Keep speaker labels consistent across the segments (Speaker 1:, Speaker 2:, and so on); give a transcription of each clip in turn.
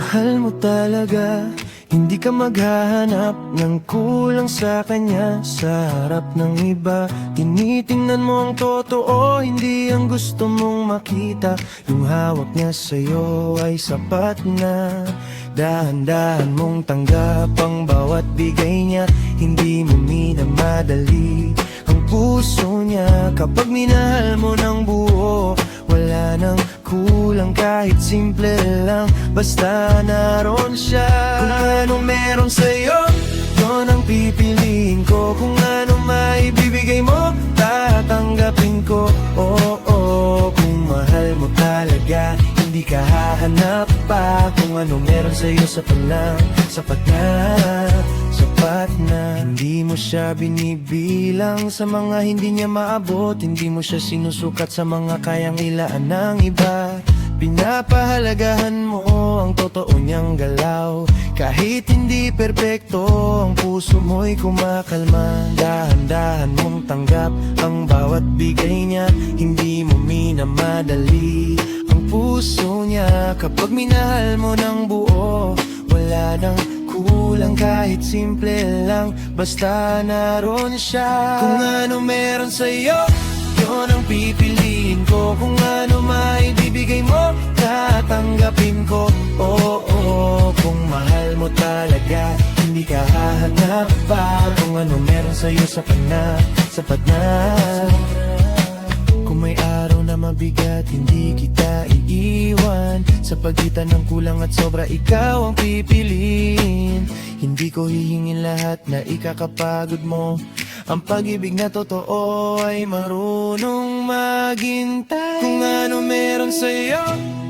Speaker 1: mahal mo talaga, hindi ka maghahanap ng kulang sa kanya. Sa harap ng iba, tinitingnan mo ang totoo, hindi ang gusto mong makita. Yung hawak niya sa'yo ay sapat na. Dahan-dahan mong tanggap ang bawat bigay niya, hindi mo minamadali ang puso niya. Kapag minahal mo ng buo, wala nang kulang kahit simple lang, basta naroon siya. Kung ano meron sa'yo, yun ang pipiliin ko. Kung ano maibibigay mo, tatanggapin ko. Oo, kung mahal mo talaga, hindi ka hahanap pa. Kung ano meron sa'yo, sapat na, sapat na, sapat na. Hindi mo siya binibilang sa mga hindi niya maabot, hindi mo siya sinusukat sa mga kayang ilaan ng iba. Pinapahalagahan mo ang totoo niyang galaw, kahit hindi perpekto, ang puso mo'y kumakalma. Dahan-dahan mong tanggap ang bawat bigay niya, hindi mo minamadali ang puso niya. Kapag minahal mo ng buo, wala nang kulang kahit simple lang, basta naroon siya. Kung ano meron sa'yo, yun ang pipiliin ko. Kung ano maibibigay mo, tatanggapin ko. Oo, kung mahal mo talaga, hindi ka hahanap pa. Kung ano meron sa'yo, sapat na, sapat na. Kung may araw na mabigat, hindi kita iiwan. Sa pagitan ng kulang at sobra, ikaw ang pipiliin. Hindi ko hihingin lahat na ikakapagod mo. Ang pag-ibig na totoo ay marunong maghintay. Kung ano meron sa'yo,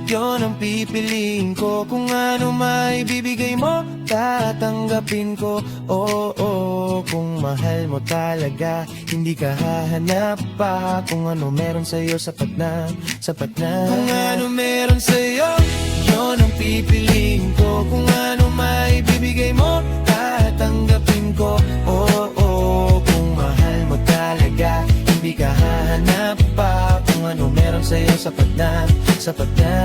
Speaker 1: yun ang pipiliin ko. Kung ano maibibigay mo, tatanggapin ko. Oo, kung mahal mo talaga, hindi ka hahanap pa. Kung ano meron sa'yo, sapat na, sapat na. Kung ano meron sa'yo, yun ang pipiliin ko. Kung ano maibibigay mo, tatanggapin ko. Oo, kung mahal mo talaga, hindi ka hahanap pa. Kung ano meron sa'yo, sapat na, sapat na.